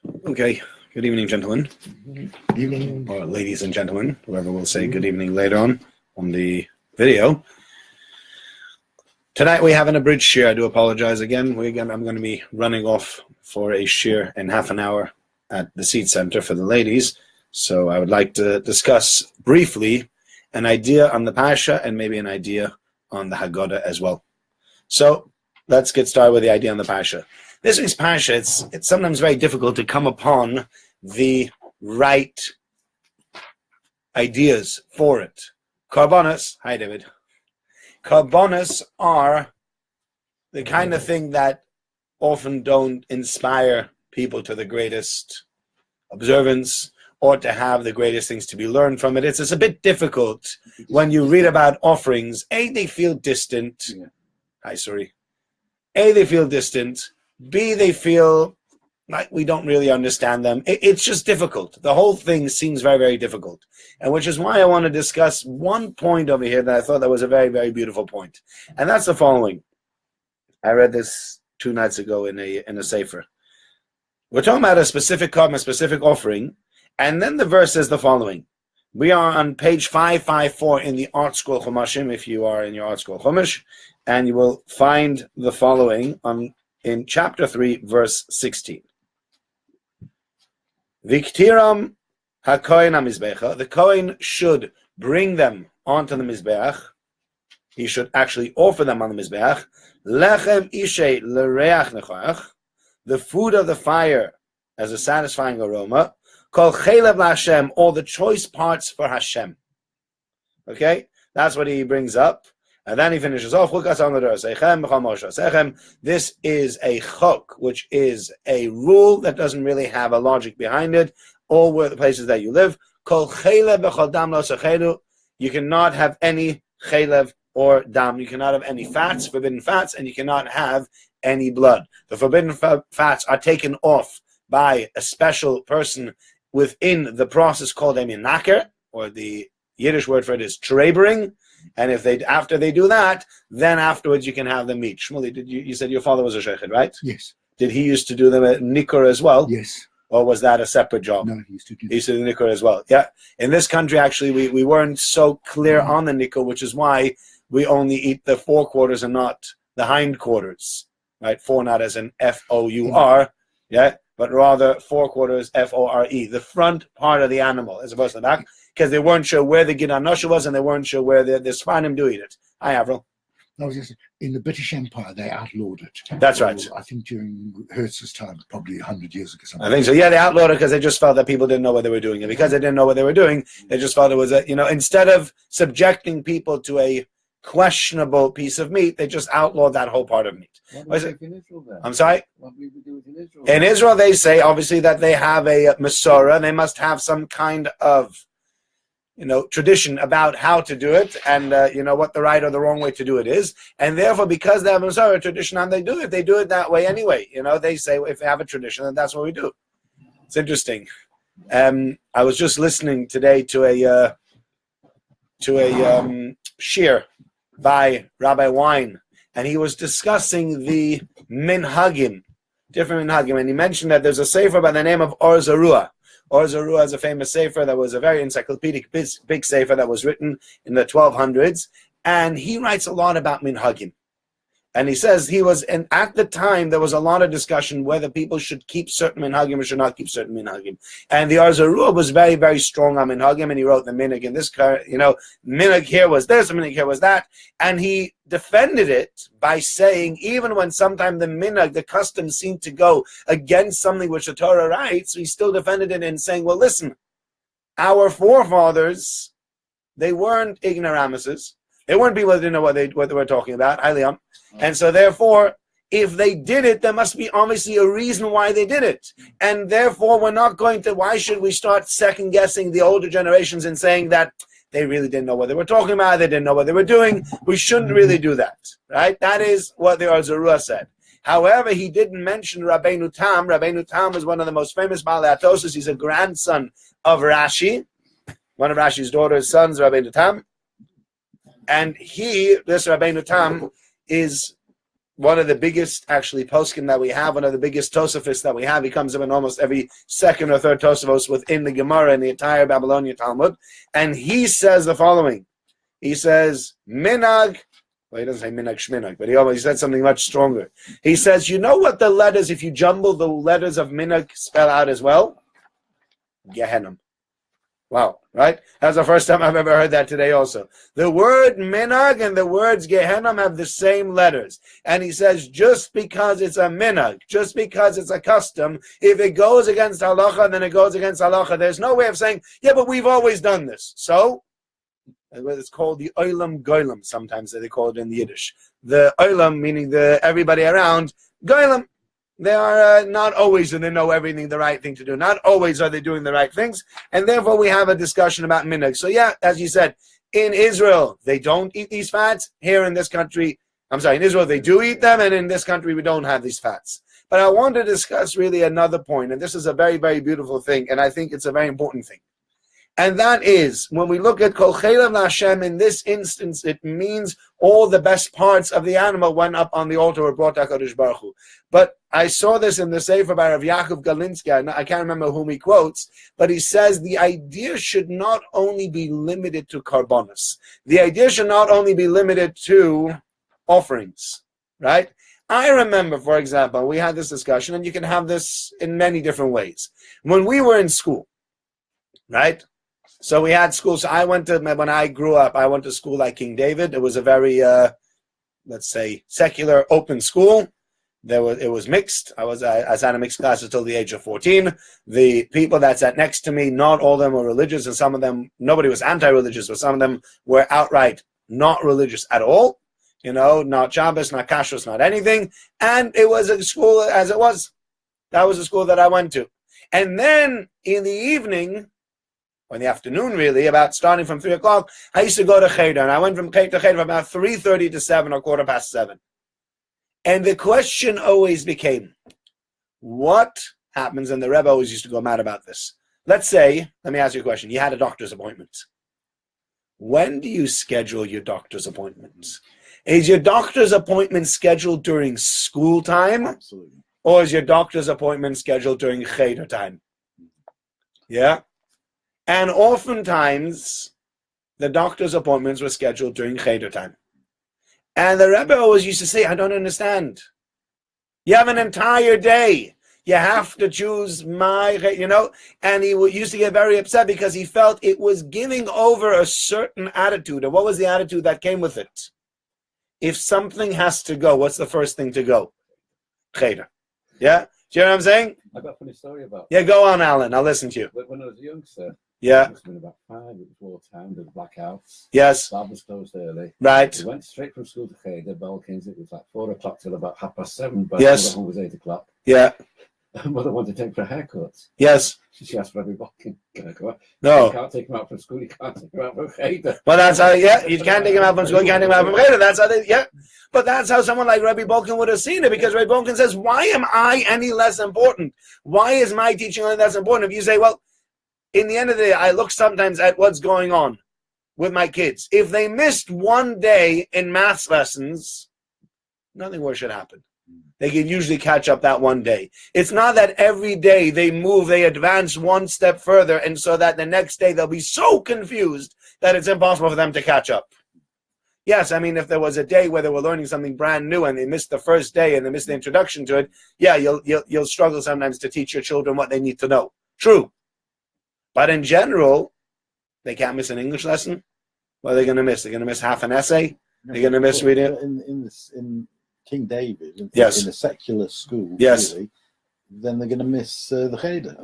Okay, good evening, gentlemen. Good evening. Or ladies and gentlemen, whoever will say good evening later on the video. Tonight we have an abridged shir. I do apologize again. I'm going to be running off for a shir in half an hour at the Seed Center for the ladies. So I would like to discuss briefly an idea on the Parasha and maybe an idea on the Hagaddah as well. So let's get started with the idea on the Parasha. This week's Parasha, it's sometimes very difficult to come upon the right ideas for it. Karbonos, hi David. Karbonos are the kind of thing that often don't inspire people to the greatest observance or to have the greatest things to be learned from it. It's a bit difficult when you read about offerings. A, they feel distant. Hi, sorry. A, they feel distant. B, they feel like we don't really understand them. It's just difficult. The whole thing seems very, very difficult. And which is why I want to discuss one point over here that I thought that was a very, very beautiful point. And that's the following. I read this 2 nights ago in a sefer. We're talking about a specific carbon, a specific offering, and then the verse says the following. We are on page 554 in the Art Scroll Chumashim, if you are in your Art Scroll Chumash, and you will find the following in chapter 3, verse 16. Viktiram hakohen hamizbecha. The kohen should bring them onto the mizbeach. He should actually offer them on the mizbeach. Lechem ishe l'reach nechoach. The food of the fire as a satisfying aroma. Kol chelev laHashem. All the choice parts for Hashem. Okay, that's what he brings up. And then he finishes off. This is a chok, which is a rule that doesn't really have a logic behind it. All the places that you live. You cannot have any chelev or dam. You cannot have any fats, forbidden fats, and you cannot have any blood. The forbidden fats are taken off by a special person within the process called a minaker, or the Yiddish word for it is trebering. And if after they do that, then afterwards you can have the meat. Shmuley, you said your father was a shechet, right? Yes. Did he used to do them at Nikor as well? Yes. Or was that a separate job? No, he used to do Nikor as well. Yeah. In this country, actually, we weren't so clear on the Nikor, which is why we only eat the forequarters and not the hindquarters. Right? Fore not as in F-O-U-R, yeah, but rather forequarters, F-O-R-E, the front part of the animal as opposed to the back. Because they weren't sure where the Gid Anosha was, and they weren't sure where the Sfanim do eat it. Hi, Avril. No, just in the British Empire, they outlawed it. That's right. I think during Hertz's time, probably 100 years ago. I think so. Yeah, they outlawed it because they just felt that people didn't know what they were doing. And because they didn't know what they were doing, they just felt it was instead of subjecting people to a questionable piece of meat, they just outlawed that whole part of meat. What do we do in Israel then? I'm sorry? What do we do in Israel? In Israel, they say, obviously, that they have a Masorah. They must have some kind of tradition about how to do it and, what the right or the wrong way to do it is. And therefore, because they have a tradition and they do it that way anyway. They say, if they have a tradition, then that's what we do. It's interesting. I was just listening today to a shir by Rabbi Wein, and he was discussing the minhagim, different minhagim, and he mentioned that there's a sefer by the name of Or Zarua. Or Zarua is a famous sefer that was a very encyclopedic big sefer that was written in the 1200s, and he writes a lot about minhagim. And he says and at the time there was a lot of discussion whether people should keep certain minhagim or should not keep certain minhagim. And the Or Zarua was very, very strong on minhagim, and he wrote the minhag in this minhag here was this, minhag here was that, and he defended it by saying even when sometimes the minhag, the custom seemed to go against something which the Torah writes, he still defended it in saying, well, listen, our forefathers, they weren't ignoramuses. They weren't people that didn't know what they were talking about. And so therefore, if they did it, there must be obviously a reason why they did it. And therefore, why should we start second guessing the older generations and saying that they really didn't know what they were talking about, they didn't know what they were doing? We shouldn't really do that, right? That is what the Or Zarua said. However, he didn't mention Rabbeinu Tam. Rabbeinu Tam is one of the most famous Baalei Atosos. He's a grandson of Rashi, one of Rashi's daughter's sons, Rabbeinu Tam. And this Rabbeinu Tam, is one of the biggest, actually, poskim that we have, one of the biggest Tosafos that we have. He comes up in almost every second or third Tosafos within the Gemara and the entire Babylonian Talmud. And he says the following. He says, Minag, well, he doesn't say Minag Shminag, but he said something much stronger. He says, you know what the letters, if you jumble the letters of Minag, spell out as well? Gehenna. Wow, right? That's the first time I've ever heard that today also. The word minag and the words Gehenna have the same letters. And he says, just because it's a minag, just because it's a custom, if it goes against halacha, then it goes against halacha. There's no way of saying, yeah, but we've always done this. So, it's called the olam goylam, sometimes they call it in the Yiddish. The olam, meaning the everybody around, goylam. They are not always, and they know everything the right thing to do. Not always are they doing the right things, and therefore we have a discussion about minhag. So yeah, as you said, in Israel they don't eat these fats. Here in this country, in Israel they do eat them, and in this country we don't have these fats. But I want to discuss really another point, and this is a very, very beautiful thing, and I think it's a very important thing. And that is, when we look at Kol Chelav Hashem, in this instance, it means all the best parts of the animal went up on the altar or brought to HaKadosh Baruch Hu. But I saw this in the Sefer by Rav Yaakov Galinsky, I can't remember whom he quotes, but he says the idea should not only be limited to karbonos. The idea should not only be limited to offerings, right? I remember, for example, we had this discussion, and you can have this in many different ways. When we were in school, right? So we had school. So when I grew up, I went to school like King David. It was a very, let's say, secular, open school. It was mixed. I was at a mixed class until the age of 14. The people that sat next to me, not all of them were religious, and some of them, nobody was anti-religious, but some of them were outright not religious at all. Not Shabbos, not Kashrus, not anything. And it was a school as it was. That was the school that I went to. And then in the evening, or in the afternoon really, about starting from 3 o'clock, I used to go to Cheder, and I went from Cheder to Cheder from about 3:30 to 7 or 7:15. And the question always became, what happens, and the Rebbe always used to go mad about this. Let's say, let me ask you a question, you had a doctor's appointment. When do you schedule your doctor's appointments? Is your doctor's appointment scheduled during school time? Absolutely. Or is your doctor's appointment scheduled during Cheder time? Yeah? And oftentimes, the doctor's appointments were scheduled during Cheder time. And the Rebbe always used to say, I don't understand. You have an entire day. You have to choose and he used to get very upset because he felt it was giving over a certain attitude. And what was the attitude that came with it? If something has to go, what's the first thing to go? Cheder. Yeah? Do you know what I'm saying? I got a funny story about Yeah, go on, Alan. I'll listen to you. When I was a youngster, Yeah. I must have been about 5, it was wartime, there was blackouts. Yes. Bar was closed early. Right. We went straight from school to Cheder, Balkans, it was like 4 o'clock till about 7:30, but Yes. the home was 8 o'clock. Yeah. Mother wanted to take for a haircut. Yes. She asked Rabbi Balkan, can I go out? No. You can't take him out from school, you can't take him out from Cheder. Well, that's how, yeah, you can't take him out from school, you can't take him out from Cheder. That's how yeah. But that's how someone like Rabbi Balkan would have seen it, because Rabbi Balkan says, why am I any less important? Why is my teaching any less important? If you say, well, in the end of the day, I look sometimes at what's going on with my kids. If they missed one day in maths lessons, nothing worse should happen. They can usually catch up that one day. It's not that every day they advance one step further, and so that the next day they'll be so confused that it's impossible for them to catch up. Yes, I mean, if there was a day where they were learning something brand new and they missed the first day and they missed the introduction to it, yeah, you'll struggle sometimes to teach your children what they need to know. True. But in general, they can't miss an English lesson. What are they going to miss? They're going to miss half an essay? They're going to miss reading? In King David, Yes. in a secular school, Yes. really, then they're going to miss the Cheder.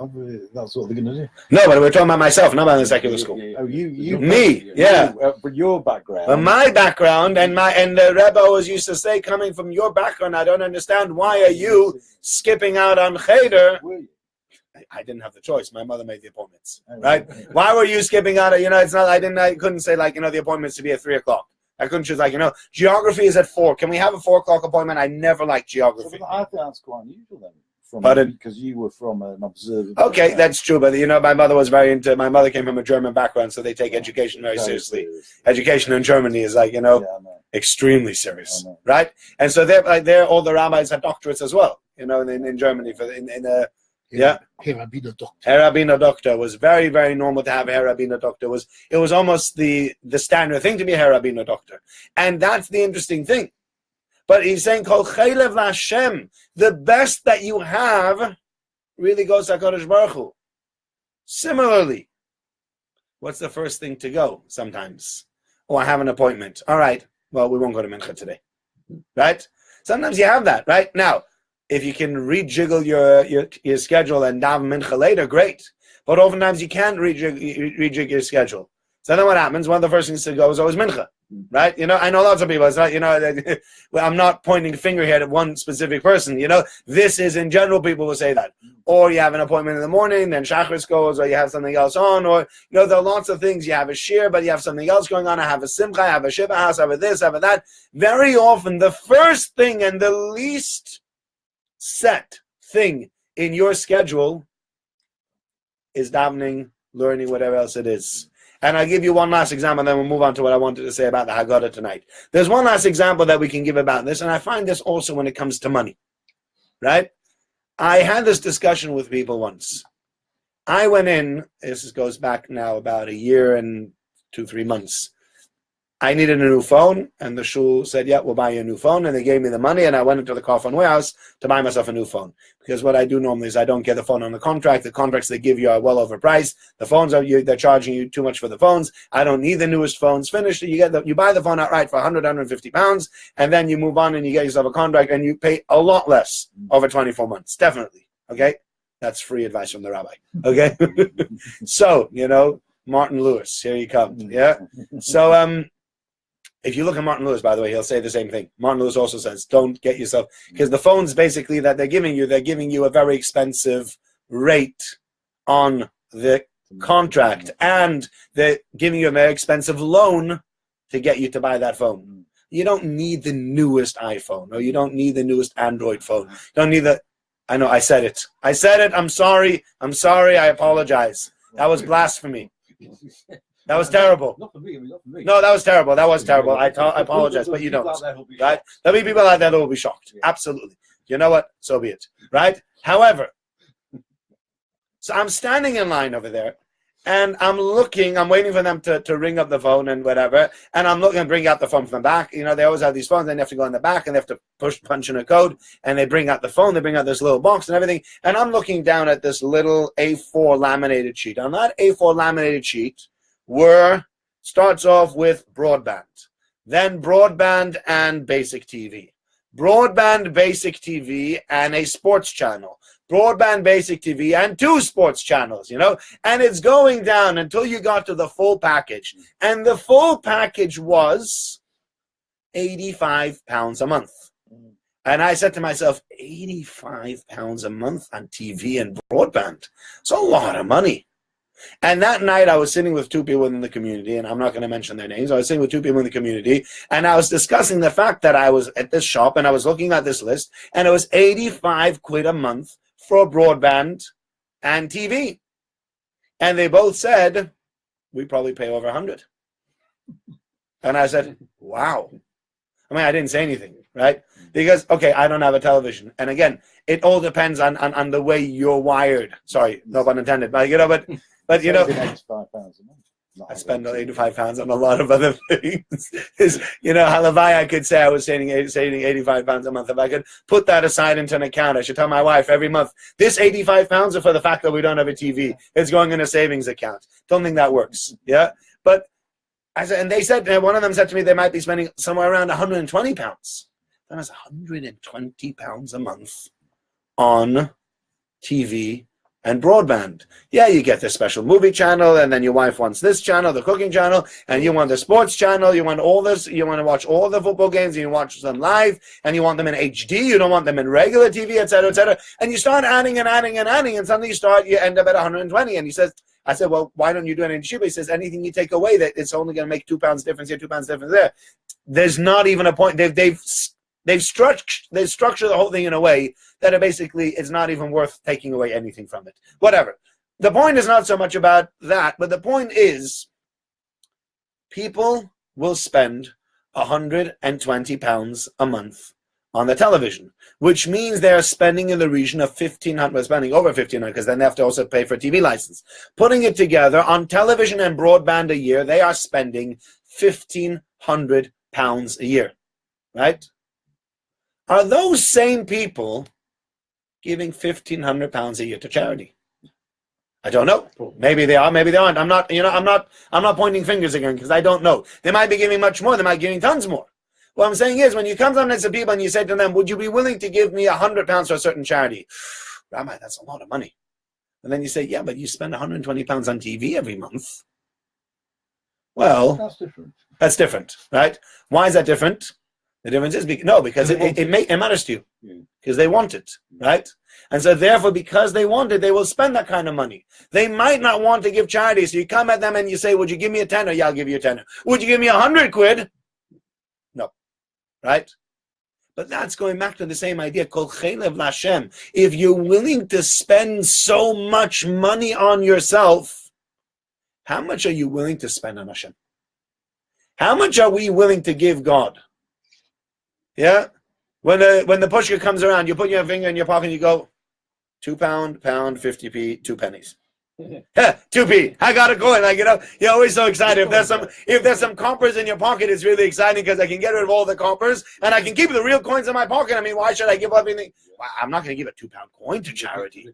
That's what they're going to do. No, but we're talking about myself, not about the secular school. Oh, you Me, yeah. But your background. But my background, and the Rebbe always used to say, coming from your background, I don't understand, why are you skipping out on Cheder? I didn't have the choice. My mother made the appointments, right? Why were you skipping out? It's not. I couldn't say the appointments to be at 3 o'clock. I couldn't choose geography is at 4. Can we have a 4 o'clock appointment? I never liked geography. So, I think that's quite unusual then. from Pardon? because you were from an observer. Okay, that's true. But my mother was very into. My mother came from a German background, so they take education very seriously. Education in Germany is like extremely serious, right? And so they're all the rabbis had doctorates as well. In Germany Herabino doctor. Herabino doctor was very, very normal to have a Herabino doctor. It was almost the standard thing to be a Herabino doctor, and that's the interesting thing. But he's saying, Kol chaylev Hashem, the best that you have really goes to HaKadosh Baruch Hu. Similarly, what's the first thing to go sometimes? Oh, I have an appointment. All right, well, we won't go to Mincha today. Right? Sometimes you have that, right? Now, if you can rejiggle your schedule and daven Mincha later, great. But oftentimes you can't rejig your schedule. So then what happens? One of the first things to go is always Mincha. Right? I know lots of people. It's not, well, I'm not pointing the finger here at one specific person. This is in general, people will say that. Or you have an appointment in the morning, then Shachris goes, or you have something else on, or, there are lots of things. You have a shir, but you have something else going on. I have a simcha, I have a shiva house, I have a this, I have a that. Very often, the first thing and the least set thing in your schedule is davening, learning, whatever else it is. And I'll give you one last example, and then we'll move on to what I wanted to say about the Hagaddah tonight. There's one last example that we can give about this, and I find this also when it comes to money, right? I had this discussion with people once. I went in, this goes back now about a year and 2-3 months. I needed a new phone, and the shul said, yeah, we'll buy you a new phone, and they gave me the money, and I went into the car phone warehouse to buy myself a new phone. Because what I do normally is I don't get the phone on the contract. The contracts they give you are well overpriced. The phones they're charging you too much for the phones. I don't need the newest phones. Finished, you buy the phone outright for 100, 150 pounds, and then you move on and you get yourself a contract, and you pay a lot less over 24 months. Definitely. Okay? That's free advice from the rabbi. Okay? So, Martin Lewis, here you come. Yeah? So, if you look at Martin Lewis, by the way, he'll say the same thing. Martin Lewis also says, don't get yourself, because the phones basically that they're giving you a very expensive rate on the contract, and they're giving you a very expensive loan to get you to buy that phone. You don't need the newest iPhone, or you don't need the newest Android phone. You don't need I know, I said it. I'm sorry, I apologize. That was blasphemy. That was terrible. Not for me. No, that was terrible. I apologize, but you don't. Right? There'll be people out there that will be shocked. Absolutely. You know what? So be it. Right? However, so I'm standing in line over there, and I'm waiting for them to ring up the phone and whatever, and I'm looking and bring out the phone from the back. They always have these phones, then they have to go in the back, and they have to punch in a code, and they bring out the phone, they bring out this little box and everything, and I'm looking down at this little A4 laminated sheet. On that A4 laminated sheet, starts off with broadband, then broadband and basic TV, broadband, basic TV, and a sports channel, broadband, basic TV, and 2 sports channels, and it's going down until you got to the full package. And the full package was £85 a month. And I said to myself, £85 a month on TV and broadband. It's a lot of money. And that night I was sitting with 2 people in the community, and I'm not going to mention their names. I was sitting with 2 people in the community, and I was discussing the fact that I was at this shop, and I was looking at this list, and it was 85 quid a month for broadband and TV. And they both said, we probably pay over 100. And I said, wow. I didn't say anything, right? Because, okay, I don't have a television. And again, it all depends on the way you're wired. Sorry, no pun intended. But, But £85 a month. I spend £85 on a lot of other things. Halavai, I could say I was saving £85 a month. If I could put that aside into an account, I should tell my wife every month, this £85 is for the fact that we don't have a TV. It's going in a savings account. Don't think that works. Yeah, but I said, and they said, one of them said to me, they might be spending somewhere around £120. That was £120 a month on TV and broadband. Yeah, you get the special movie channel, and then your wife wants this channel, the cooking channel, and you want the sports channel, you want all this, you want to watch all the football games, and you watch them live, and you want them in HD, you don't want them in regular TV, etc., etc. And you start adding and adding and adding, and suddenly you end up at 120. And he says, I said, well, why don't you do it in cheaper? He says, anything you take away, that it's only going to make £2 difference here, £2 difference there. There's not even a point. They've structured the whole thing in a way that it basically is not even worth taking away anything from it. Whatever. The point is not so much about that, but the point is people will spend £120 a month on the television, which means they are spending in the region of 1,500, spending over 1,500, because then they have to also pay for a TV license. Putting it together, on television and broadband a year, they are spending £1,500 a year, right? Are those same people giving £1,500 a year to charity? I don't know. Maybe they are, maybe they aren't. I'm not pointing fingers again, because I don't know. They might be giving much more, they might be giving tons more. What I'm saying is, when you come to them to people and you say to them, would you be willing to give me £100 for a certain charity? Rabbi, that's a lot of money. And then you say, yeah, but you spend £120 on TV every month. Well, that's different, right? Why is that different? The difference is, because it matters to you. Because they want it, right? And so therefore, because they want it, they will spend that kind of money. They might not want to give charity. So you come at them and you say, would you give me a tenner? Yeah, I'll give you a tenner. Would you give me 100 quid? No. Right? But that's going back to the same idea. Kol chelev l'Hashem. If you're willing to spend so much money on yourself, how much are you willing to spend on Hashem? How much are we willing to give God? Yeah? When the pushka comes around, you put your finger in your pocket and you go, £2, pound, 50p, 2 pennies. 2p. I got a coin. You're always so excited. If there's some coppers in your pocket, it's really exciting because I can get rid of all the coppers and I can keep the real coins in my pocket. I mean, why should I give up anything? Well, I'm not going to give a £2 coin to charity.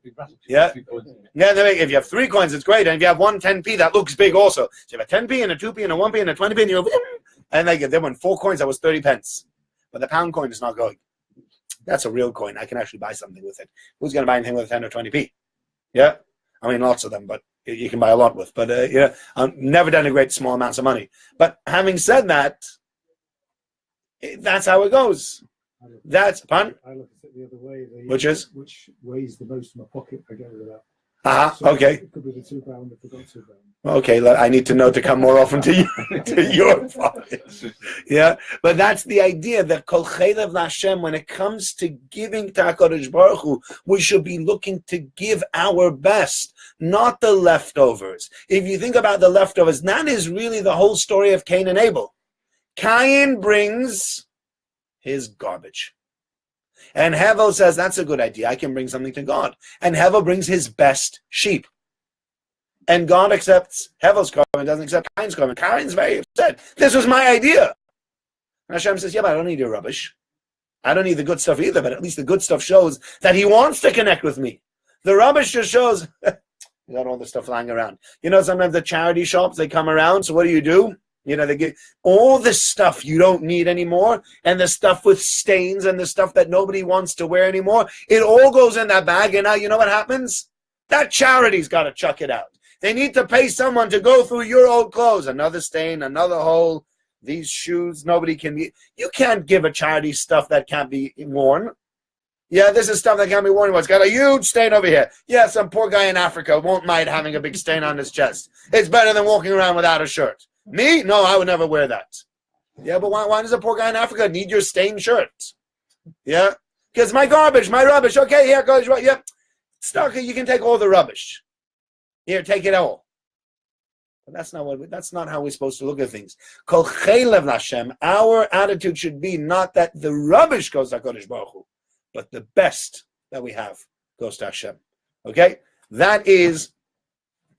Yeah. If you have 3 coins, it's great. And if you have one 10p, that looks big also. So you have a 10p and a 2p and a 1p and a 20p, and you then when 4 coins, that was 30 pence. But the pound coin is not going. That's a real coin. I can actually buy something with it. Who's going to buy anything with 10 or 20p? Yeah. I mean, lots of them, but you can buy a lot with. But never denigrate small amounts of money. But having said that, that's how it goes. That's fun. I look at it the other way. Which which weighs the most in my pocket? I get rid of that. So okay. It could be the £2 if I got £2. Okay, I need to know to come more often to you, to your pocket. Yeah, but that's the idea that Kol Chelev L'Hashem, when it comes to giving to HaKadosh Baruch Hu, we should be looking to give our best, not the leftovers. If you think about the leftovers, that is really the whole story of Cain and Abel. Cain brings his garbage. And Hevel says, that's a good idea. I can bring something to God. And Hevel brings his best sheep. And God accepts Hevel's korban, doesn't accept Cain's korban. Cain's very upset. This was my idea. And Hashem says, yeah, but I don't need your rubbish. I don't need the good stuff either, but at least the good stuff shows that he wants to connect with me. The rubbish just shows, you got all the stuff lying around. Sometimes the charity shops, they come around, so what do? They get all the stuff you don't need anymore, and the stuff with stains and the stuff that nobody wants to wear anymore. It all goes in that bag, and now you know what happens? That charity's got to chuck it out. They need to pay someone to go through your old clothes. Another stain, another hole, these shoes, nobody can be. You can't give a charity stuff that can't be worn. Yeah, this is stuff that can't be worn anymore. It's got a huge stain over here. Yeah, some poor guy in Africa won't mind having a big stain on his chest. It's better than walking around without a shirt. Me? No, I would never wear that. Yeah, but why does a poor guy in Africa need your stained shirt? Yeah? Because my garbage, my rubbish. Okay, here goes. Yeah. Stuck, you can take all the rubbish. Here, take it all. But that's not how we're supposed to look at things. Kol chelev l'Hashem, our attitude should be not that the rubbish goes to HaKadosh Baruch Hu, but the best that we have goes to Hashem. Okay? That is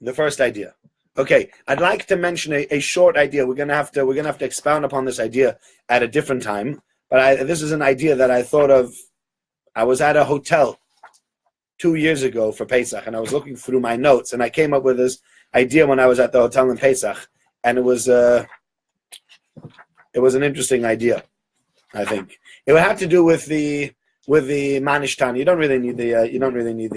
the first idea. Okay, I'd like to mention a short idea. We're gonna have to expound upon this idea at a different time. But this is an idea that I thought of. I was at a hotel 2 years ago for Pesach, and I was looking through my notes, and I came up with this idea when I was at the hotel in Pesach, and it was an interesting idea. I think it would have to do with the Manishtan. You don't really need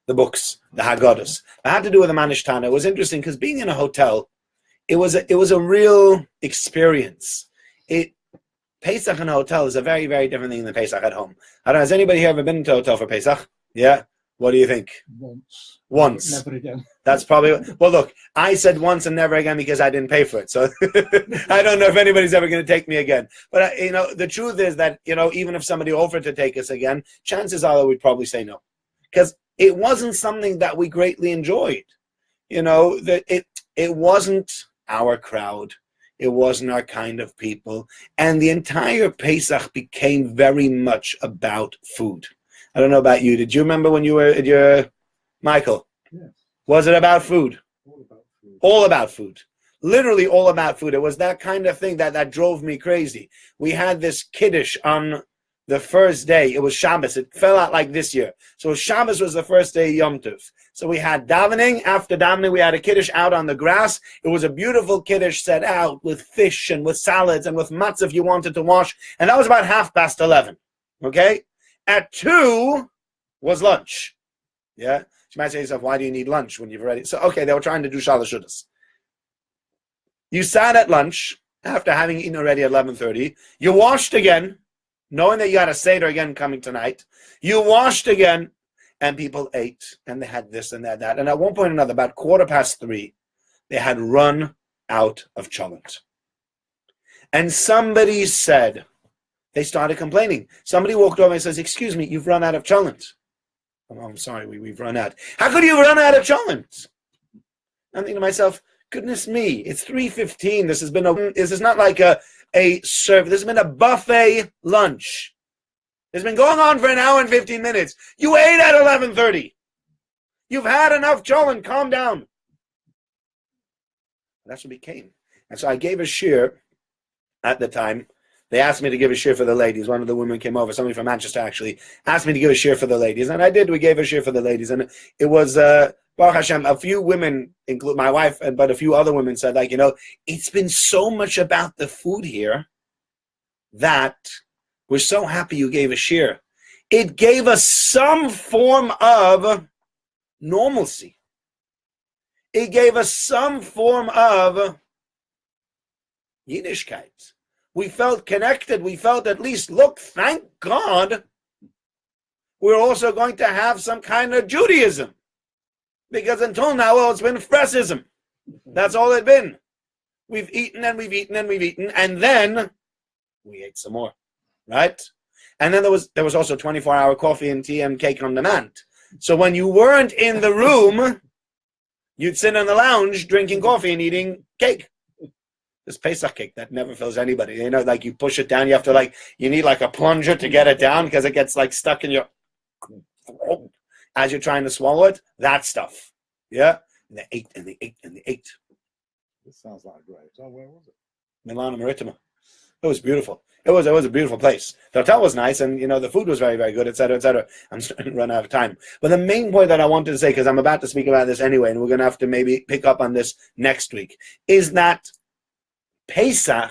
the books, the Haggadahs. It had to do with the Manishtana. It was interesting because being in a hotel, it was a real experience. Pesach in a hotel is a very, very different thing than Pesach at home. I don't know, has anybody here ever been to a hotel for Pesach? Yeah? What do you think? Once. Once. Never again. That's probably, well, look, I said once and never again because I didn't pay for it. So I don't know if anybody's ever going to take me again. But, the truth is that, even if somebody offered to take us again, chances are that we'd probably say no. Because it wasn't something that we greatly enjoyed. That it wasn't our crowd. It wasn't our kind of people. And the entire Pesach became very much about food. I don't know about you. Did you remember when you were at your, Michael? Yes. Was it about food? All about food. All about food. Literally all about food. It was that kind of thing that drove me crazy. We had this kiddush on the first day. It was Shabbos. It fell out like this year. So Shabbos was the first day Yom Tov. So we had davening. After davening, we had a kiddush out on the grass. It was a beautiful kiddush set out with fish and with salads and with matzah if you wanted to wash. And that was about 11:30. Okay? At 2 was lunch. Yeah? You might say to yourself, why do you need lunch when you've already... So, okay, they were trying to do Shalosh Shudas. You sat at lunch after having eaten already at 11:30. You washed again, knowing that you had a Seder again coming tonight. You washed again, and people ate, and they had this and that. And at one point or another, about 3:15, they had run out of cholent. And somebody said... They started complaining. Somebody walked over and says, excuse me, you've run out of cholent. Oh, I'm sorry, we've run out. How could you run out of cholent? I'm thinking to myself, goodness me, it's 3:15. This is not like a serve. This has been a buffet lunch. It's been going on for an hour and 15 minutes. You ate at 11:30. You've had enough cholent. Calm down. That's what became. And so I gave a shir at the time. They asked me to give a shir for the ladies. One of the women came over, somebody from Manchester actually, asked me to give a shir for the ladies. And I did. We gave a shir for the ladies. And it was, Baruch Hashem, a few women, include my wife, but a few other women said, it's been so much about the food here that we're so happy you gave a shir. It gave us some form of normalcy. It gave us some form of Yiddishkeit. We felt connected. We felt at least, look, thank God, we're also going to have some kind of Judaism. Because until now, well, it's been Fresism. That's all it's been. We've eaten and we've eaten and we've eaten, and then we ate some more, right? And then there was also 24-hour coffee and tea and cake on demand. So when you weren't in the room, you'd sit in the lounge drinking coffee and eating cake. This Pesach cake that never fills anybody. You push it down, you have to you need a plunger to get it down because it gets stuck in your throat as you're trying to swallow it. That stuff. Yeah? And they ate and they ate and they ate. This sounds like a great. Oh, where was it? Milano Maritima. It was beautiful. It was a beautiful place. The hotel was nice and, the food was very, very good, et cetera, et cetera. I'm starting to run out of time. But the main point that I wanted to say, because I'm about to speak about this anyway, and we're going to have to maybe pick up on this next week, is that Pesach,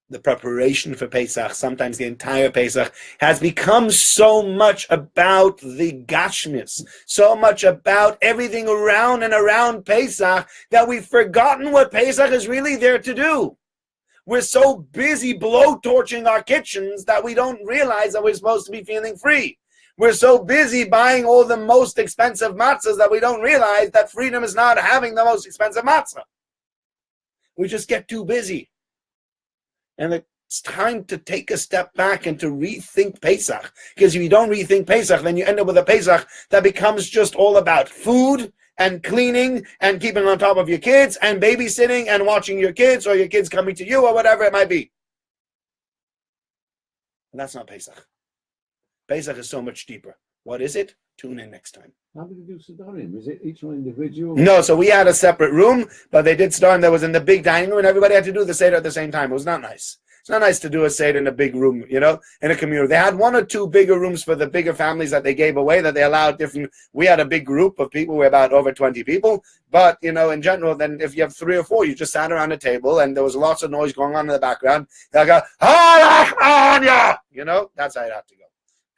the preparation for Pesach, sometimes the entire Pesach, has become so much about the Gashmis, so much about everything around and around Pesach, that we've forgotten what Pesach is really there to do. We're so busy blowtorching our kitchens that we don't realize that we're supposed to be feeling free. We're so busy buying all the most expensive matzahs that we don't realize that freedom is not having the most expensive matzah. We just get too busy. And it's time to take a step back and to rethink Pesach. Because if you don't rethink Pesach, then you end up with a Pesach that becomes just all about food and cleaning and keeping on top of your kids and babysitting and watching your kids or your kids coming to you or whatever it might be. And that's not Pesach. Pesach is so much deeper. What is it? Tune in next time. How did you do Sedarim? Is it each one individual? No, so we had a separate room, but they did Sedarim that was in the big dining room, and everybody had to do the Seder at the same time. It was not nice. It's not nice to do a Seder in a big room, in a community. They had one or two bigger rooms for the bigger families that they gave away, that they allowed different. We had a big group of people. We're about over 20 people. But, in general, then if you have 3 or 4, you just sat around a table, and there was lots of noise going on in the background. They'll go, that's how it had to go.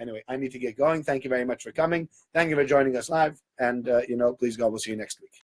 Anyway, I need to get going. Thank you very much for coming. Thank you for joining us live. And, please God, we'll see you next week.